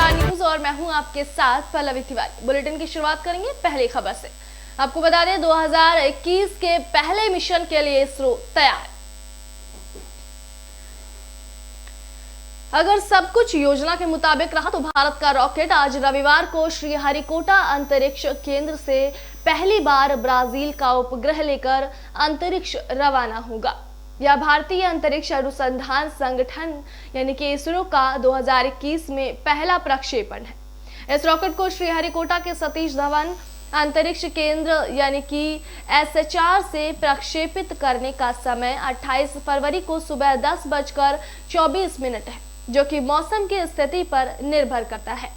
Star news और मैं हूं आपके साथ पल्लवी तिवारी। बुलेटिन की शुरुआत करेंगे पहली खबर से। आपको बता दें 2021 के पहले मिशन के लिए इसरो तैयार। अगर सब कुछ योजना के मुताबिक रहा तो भारत का रॉकेट आज रविवार को श्रीहरिकोटा अंतरिक्ष केंद्र से पहली बार ब्राजील का उपग्रह लेकर अंतरिक्ष रवाना होगा। यह भारतीय अंतरिक्ष अनुसंधान संगठन यानी कि इसरो का 2021 में पहला प्रक्षेपण है। इस रॉकेट को श्रीहरिकोटा के सतीश धवन अंतरिक्ष केंद्र यानी कि SHR से प्रक्षेपित करने का समय 28 फरवरी को सुबह 10:24 है, जो कि मौसम की स्थिति पर निर्भर करता है।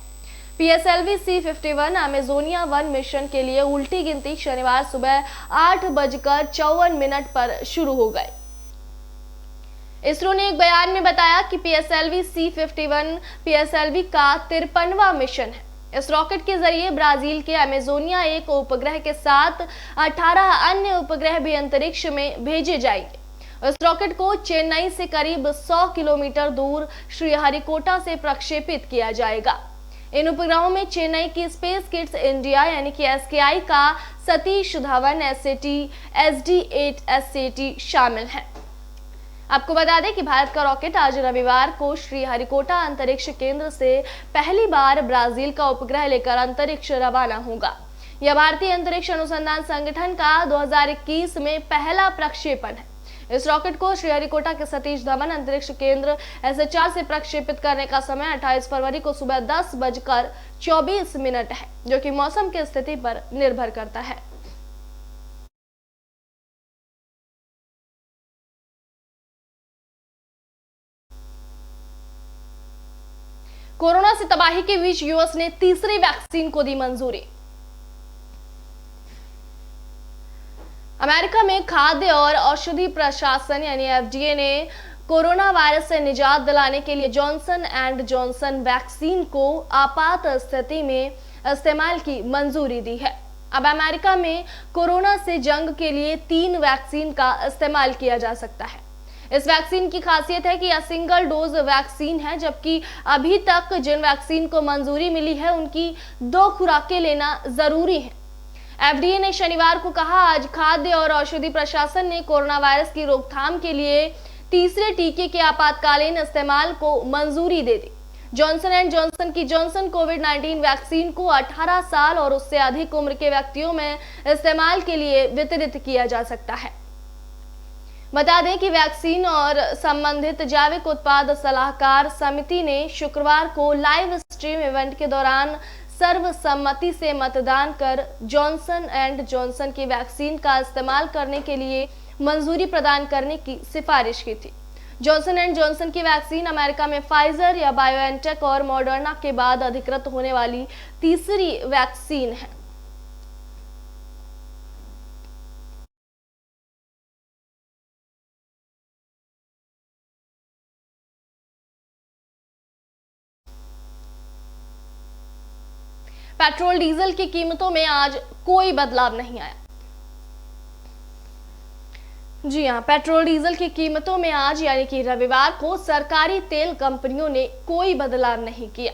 PSLV C-51 अमेजोनिया 1 मिशन के लिए उल्टी गिनती शनिवार सुबह 8:54 पर शुरू हो गई। इसरो ने एक बयान में बताया कि PSLV C-51 PSLV का 53वां मिशन है। इस रॉकेट के जरिए ब्राजील के अमेजोनिया 1 उपग्रह के साथ 18 अन्य उपग्रह भी अंतरिक्ष में भेजे जाएंगे। इस रॉकेट को चेन्नई से करीब 100 किलोमीटर दूर श्रीहरिकोटा से प्रक्षेपित किया जाएगा। इन उपग्रहों में चेन्नई की स्पेस किड्स इंडिया यानी कि SKI का Satish Dhawan SAT SD8 SAT शामिल है। आपको बता दें कि भारत का रॉकेट आज रविवार को श्रीहरिकोटा अंतरिक्ष केंद्र से पहली बार ब्राजील का उपग्रह लेकर अंतरिक्ष रवाना होगा। यह भारतीय अंतरिक्ष अनुसंधान संगठन का 2021 में पहला प्रक्षेपण है। इस रॉकेट को श्रीहरिकोटा के सतीश धवन अंतरिक्ष केंद्र SHR से प्रक्षेपित करने का समय 28 फरवरी को सुबह 10:24 है, जो कि मौसम की स्थिति पर निर्भर करता है। कोरोना से तबाही के बीच यूएस ने तीसरी वैक्सीन को दी मंजूरी। अमेरिका में खाद्य और औषधि प्रशासन यानी FDA ने कोरोना वायरस से निजात दिलाने के लिए जॉनसन एंड जॉनसन वैक्सीन को आपात स्थिति में इस्तेमाल की मंजूरी दी है। अब अमेरिका में कोरोना से जंग के लिए 3 वैक्सीन का इस्तेमाल किया जा सकता है। इस वैक्सीन की खासियत है कि यह सिंगल डोज वैक्सीन है, जबकि अभी तक जिन वैक्सीन को मंजूरी मिली है उनकी 2 खुराकें लेना जरूरी है। FDA ने शनिवार को कहा आज खाद्य और औषधि प्रशासन ने कोरोना वायरस की रोकथाम के लिए तीसरे टीके के आपातकालीन इस्तेमाल को मंजूरी दे दी। जॉनसन एंड जॉनसन की जॉनसन कोविड-19 वैक्सीन को 18 साल और उससे अधिक उम्र के व्यक्तियों में इस्तेमाल के लिए वितरित किया जा सकता है। बता दें कि वैक्सीन और संबंधित जैविक उत्पाद सलाहकार समिति ने शुक्रवार को लाइव स्ट्रीम इवेंट के दौरान सर्वसम्मति से मतदान कर जॉनसन एंड जॉनसन की वैक्सीन का इस्तेमाल करने के लिए मंजूरी प्रदान करने की सिफारिश की थी। जॉनसन एंड जॉनसन की वैक्सीन अमेरिका में फाइजर या बायोएनटेक और मॉडर्ना के बाद अधिकृत होने वाली तीसरी वैक्सीन है। पेट्रोल डीजल की कीमतों में आज कोई बदलाव नहीं आया। जी हां, पेट्रोल डीजल की कीमतों में आज यानी कि रविवार को सरकारी तेल कंपनियों ने कोई बदलाव नहीं किया।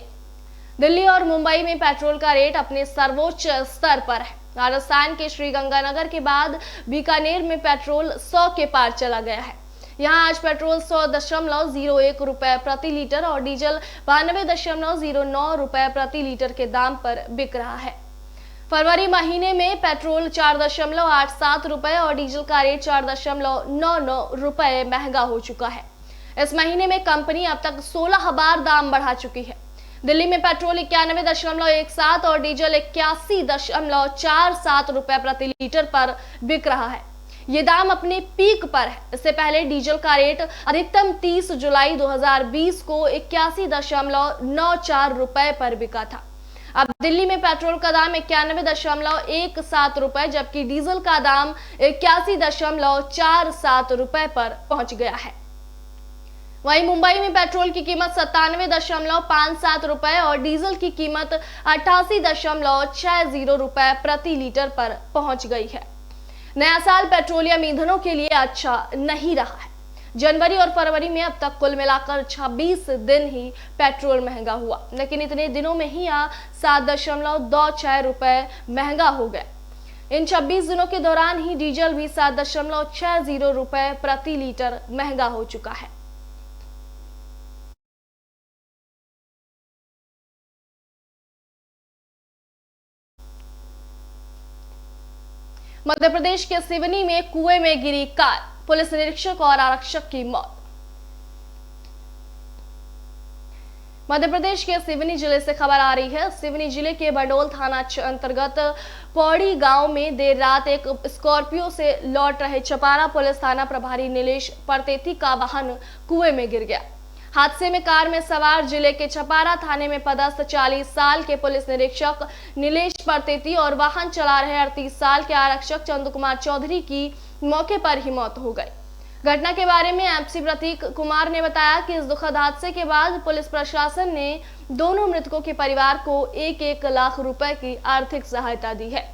दिल्ली और मुंबई में पेट्रोल का रेट अपने सर्वोच्च स्तर पर है। राजस्थान के श्रीगंगानगर के बाद बीकानेर में पेट्रोल 100 के पार चला गया है। यहाँ आज पेट्रोल 100.01 रुपए प्रति लीटर और डीजल 92.09 रुपए प्रति लीटर के दाम पर बिक रहा है। फरवरी महीने में पेट्रोल 4.87 रुपए और डीजल का रेट 4.99 रुपए महंगा हो चुका है। इस महीने में कंपनी अब तक 16 बार दाम बढ़ा चुकी है। दिल्ली में पेट्रोल 91.17 और डीजल 81.47 रुपए प्रति लीटर पर बिक रहा है। ये दाम अपने पीक पर है। इससे पहले डीजल का रेट अधिकतम 30 जुलाई 2020 को 81.94 रुपए पर बिका था। अब दिल्ली में पेट्रोल का दाम 91.17 रुपए जबकि डीजल का दाम 81.47 रुपए पर पहुंच गया है। वहीं मुंबई में पेट्रोल की कीमत 97.57 रुपए और डीजल की कीमत 88.60 रुपए प्रति लीटर पर पहुंच गई है। नया साल पेट्रोलियम ईंधनों के लिए अच्छा नहीं रहा है। जनवरी और फरवरी में अब तक कुल मिलाकर 26 दिन ही पेट्रोल महंगा हुआ, लेकिन इतने दिनों में ही यह 7.26 रुपए महंगा हो गया। इन 26 दिनों के दौरान ही डीजल भी 7.60 रुपए प्रति लीटर महंगा हो चुका है। मध्य प्रदेश के सिवनी में कुएं में गिरी कार, पुलिस निरीक्षक और आरक्षक की मौत। मध्य प्रदेश के सिवनी जिले से खबर आ रही है। सिवनी जिले के बडोल थाना अंतर्गत पौड़ी गांव में देर रात एक स्कॉर्पियो से लौट रहे छपारा पुलिस थाना प्रभारी नीलेश परतेती का वाहन कुएं में गिर गया। हादसे में कार में सवार जिले के छपारा थाने में पदस्थ 40 साल के पुलिस निरीक्षक नीलेश परतेती और वाहन चला रहे 38 साल के आरक्षक चंदू कुमार चौधरी की मौके पर ही मौत हो गई। घटना के बारे में एमसी प्रतीक कुमार ने बताया कि इस दुखद हादसे के बाद पुलिस प्रशासन ने दोनों मृतकों के परिवार को 1-1 लाख रुपए की आर्थिक सहायता दी है।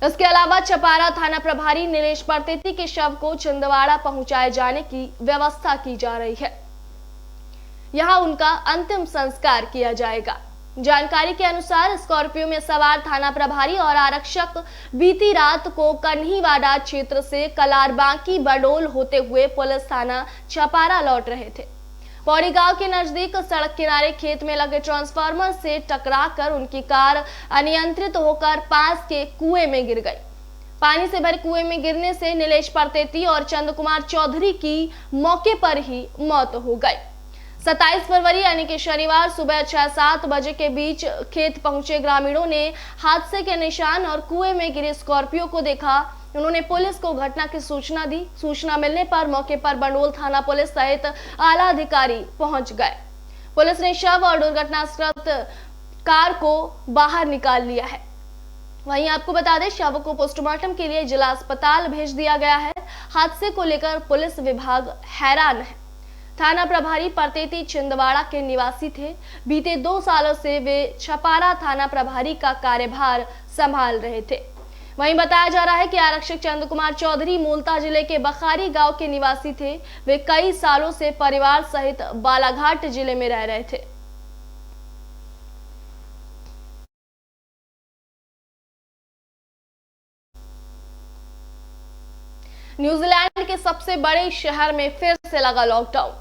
इसके अलावा छपारा थाना प्रभारी नीलेश परतेती के शव को छिंदवाड़ा पहुंचाए जाने की व्यवस्था की जा रही है। यहां उनका अंतिम संस्कार किया जाएगा। जानकारी के अनुसार स्कॉर्पियो में सवार थाना प्रभारी और आरक्षक बीती रात को कन्हीवाड़ा क्षेत्र से कलारबांकी बडोल होते हुए पुलिस थाना छपारा लौट रहे थे। पौड़ी गांव के नजदीक सड़क किनारे खेत में लगे ट्रांसफार्मर से टकराकर उनकी कार अनियंत्रित होकर पास के कुएं में गिर गई। पानी से भरे कुएं में गिरने से नीलेश परतेती और चंद कुमार चौधरी की मौके पर ही मौत हो गई। 27 फरवरी यानी कि शनिवार सुबह 6-7 बजे के बीच खेत पहुंचे ग्रामीणों ने हादसे के निशान और कुएं में गिरे स्कॉर्पियो को देखा। उन्होंने पुलिस को घटना की सूचना दी। सूचना मिलने पर मौके पर बंडोल थाना पुलिस सहित आला अधिकारी पहुंच गए। पुलिस ने शव और दुर्घटनाग्रस्त कार को बाहर निकाल लिया है। वहीं आपको बता दें, शव को पोस्टमार्टम के लिए जिला अस्पताल भेज दिया गया है। हादसे को लेकर पुलिस विभाग हैरान है। थाना प्रभारी परतेती छिंदवाड़ा के निवासी थे। बीते 2 सालों से वे छपारा थाना प्रभारी का कार्यभार संभाल रहे थे। वहीं बताया जा रहा है कि आरक्षक चंद कुमार चौधरी मूलता जिले के बखारी गांव के निवासी थे। वे कई सालों से परिवार सहित बालाघाट जिले में रह रहे थे। न्यूजीलैंड के सबसे बड़े शहर में फिर से लगा लॉकडाउन।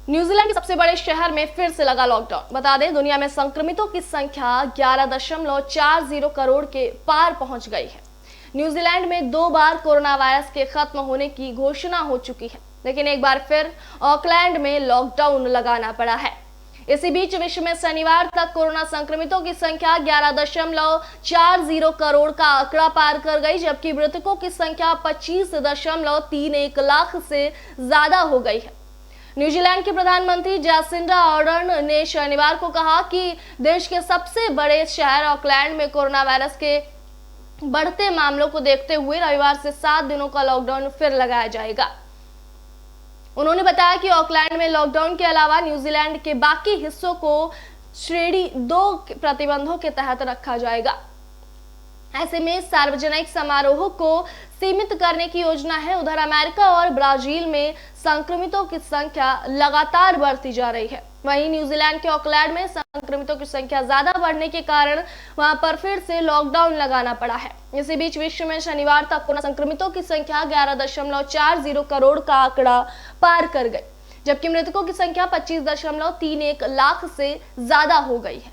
न्यूजीलैंड के सबसे बड़े शहर में फिर से लगा लॉकडाउन। बता दें, दुनिया में संक्रमितों की संख्या 11.40 करोड़ के पार पहुंच गई है। न्यूजीलैंड में 2 बार कोरोना वायरस के खत्म होने की घोषणा हो चुकी है, लेकिन एक बार फिर ऑकलैंड में लॉकडाउन लगाना पड़ा है। इसी बीच विश्व में शनिवार तक कोरोना संक्रमितों की संख्या 11.40 करोड़ का आंकड़ा पार कर गई, जबकि मृतकों की संख्या 25.31 लाख से ज्यादा हो गई है। न्यूजीलैंड के प्रधानमंत्री जैसिंडा आर्डर्न ने शनिवार को कहा कि देश के सबसे बड़े शहर ऑकलैंड में कोरोना वायरस के बढ़ते मामलों को देखते हुए रविवार से 7 दिनों का लॉकडाउन फिर लगाया जाएगा। उन्होंने बताया कि ऑकलैंड में लॉकडाउन के अलावा न्यूजीलैंड के बाकी हिस्सों को श्रेणी 2 प्रतिबंधों के तहत रखा जाएगा। ऐसे में सार्वजनिक समारोहों को सीमित करने की योजना है। उधर अमेरिका और ब्राजील में संक्रमितों की संख्या लगातार बढ़ती जा रही है। वहीं न्यूजीलैंड के ऑकलैंड में संक्रमितों की संख्या ज्यादा बढ़ने के कारण वहां पर फिर से लॉकडाउन लगाना पड़ा है। इसी बीच विश्व में शनिवार तक कोरोना संक्रमितों की संख्या 11.40 करोड़ का आंकड़ा पार कर गई, जबकि मृतकों की संख्या 25.31 लाख से ज्यादा हो गई है।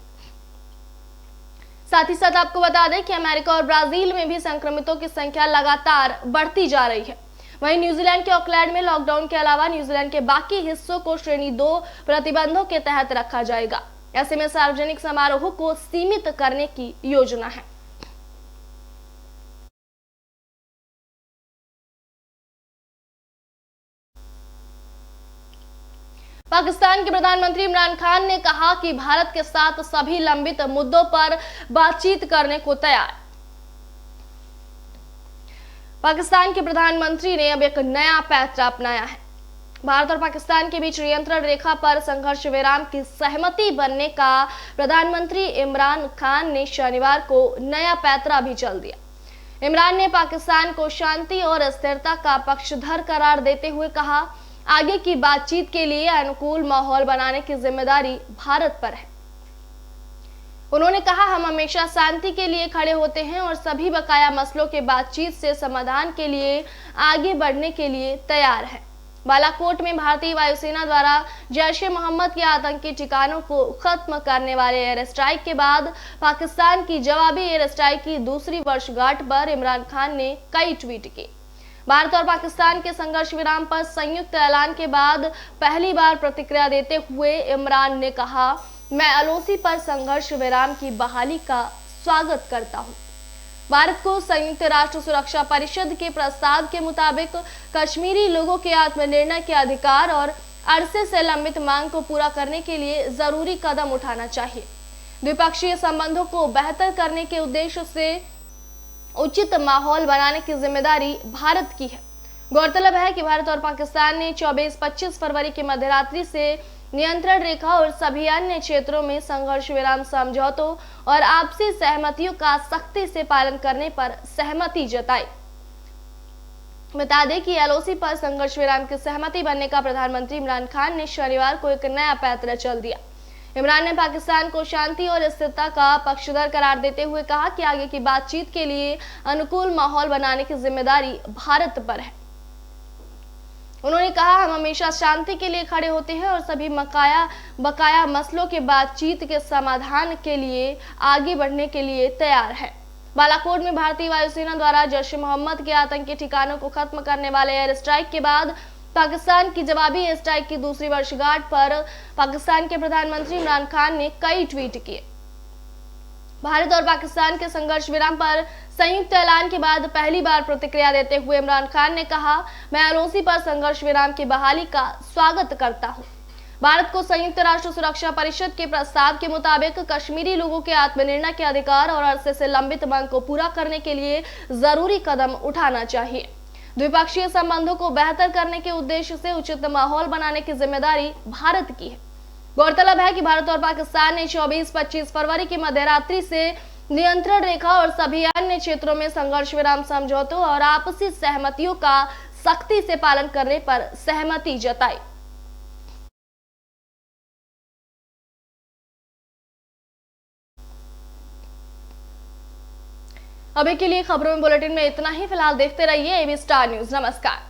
साथ ही साथ आपको बता दें कि अमेरिका और ब्राजील में भी संक्रमितों की संख्या लगातार बढ़ती जा रही है। वहीं न्यूजीलैंड के ऑकलैंड में लॉकडाउन के अलावा न्यूजीलैंड के बाकी हिस्सों को श्रेणी 2 प्रतिबंधों के तहत रखा जाएगा। ऐसे में सार्वजनिक समारोहों को सीमित करने की योजना है। पाकिस्तान के प्रधानमंत्री इमरान खान ने कहा कि भारत के साथ सभी लंबित मुद्दों पर बातचीत करने को तैयार। पाकिस्तान के प्रधानमंत्री ने अब एक नया पैंतरा अपनाया है। भारत और पाकिस्तान के बीच नियंत्रण रेखा पर संघर्ष विराम की सहमति बनने का प्रधानमंत्री इमरान खान ने शनिवार को नया पैंतरा भी चल दिया। इमरान ने पाकिस्तान को शांति और स्थिरता का पक्षधर करार देते हुए कहा, आगे की बातचीत के लिए अनुकूल माहौल बनाने की जिम्मेदारी भारत पर है। उन्होंने कहा, हम हमेशा शांति के लिए खड़े होते हैं और सभी बकाया मसलों के बातचीत से समाधान के लिए आगे बढ़ने के लिए तैयार हैं। बालाकोट में भारतीय वायुसेना द्वारा जैश-ए-मोहम्मद के आतंकी ठिकानों को खत्म करने वाले एयर स्ट्राइक के बाद पाकिस्तान की जवाबी एयर स्ट्राइक की दूसरी वर्षगांठ पर इमरान खान ने कई ट्वीट किए। भारत और पाकिस्तान के संघर्ष विराम पर संयुक्त ऐलान के बाद पहली बार प्रतिक्रिया देते हुए इमरान ने कहा, मैं LOC पर संघर्ष विराम की बहाली का स्वागत करता हूं। भारत को संयुक्त राष्ट्र सुरक्षा परिषद के प्रस्ताव के मुताबिक कश्मीरी लोगों के आत्मनिर्णय के अधिकार और अरसे से लंबित मांग को पूरा करने के लिए जरूरी कदम उठाना चाहिए। द्विपक्षीय संबंधों को बेहतर करने के उद्देश्य से उचित माहौल बनाने की जिम्मेदारी भारत की है। गौरतलब है कि भारत और पाकिस्तान ने 24-25 फरवरी की मध्यरात्रि से नियंत्रण रेखा और सभी अन्य क्षेत्रों में संघर्ष विराम समझौतों और आपसी सहमतियों का सख्ती से पालन करने पर सहमति जताई। बता दें कि LOC पर संघर्ष विराम की सहमति बनने का प्रधानमंत्री इमरान खान ने शनिवार को एक नया पैंतरा चल दिया। इमरान ने पाकिस्तान को शांति और स्थिरता का पक्षधर करार देते हुए कहा कि आगे की बातचीत के लिए अनुकूल माहौल बनाने की जिम्मेदारी भारत पर है। उन्होंने कहा, हम हमेशा शांति के लिए खड़े होते हैं और सभी बकाया मसलों के बातचीत के समाधान के लिए आगे बढ़ने के लिए तैयार हैं। बालाकोट में भारतीय वायुसेना द्वारा जैश-ए-मोहम्मद के आतंकी ठिकानों को खत्म करने वाले एयर स्ट्राइक के बाद पाकिस्तान की जवाबी एयर स्ट्राइक की दूसरी वर्षगांठ पर पाकिस्तान के प्रधानमंत्री इमरान खान ने कई ट्वीट किए। भारत और पाकिस्तान के संघर्ष विराम पर संयुक्त ऐलान के बाद पहली बार प्रतिक्रिया देते हुए इमरान खान ने कहा, मैं LOC पर संघर्ष विराम की बहाली का स्वागत करता हूं। भारत को संयुक्त राष्ट्र सुरक्षा परिषद के प्रस्ताव के मुताबिक कश्मीरी लोगों के आत्मनिर्णय के अधिकार और अरसे से लंबित मांग को पूरा करने के लिए जरूरी कदम उठाना चाहिए। द्विपक्षीय संबंधों को बेहतर करने के उद्देश्य से उचित माहौल बनाने की जिम्मेदारी भारत की है। गौरतलब है कि भारत और पाकिस्तान ने 24-25 फरवरी की मध्यरात्रि से नियंत्रण रेखा और सभी अन्य क्षेत्रों में संघर्ष विराम समझौतों और आपसी सहमतियों का सख्ती से पालन करने पर सहमति जताई। अभी के लिए खबरों में बुलेटिन में इतना ही। फिलहाल देखते रहिए AB स्टार न्यूज। नमस्कार।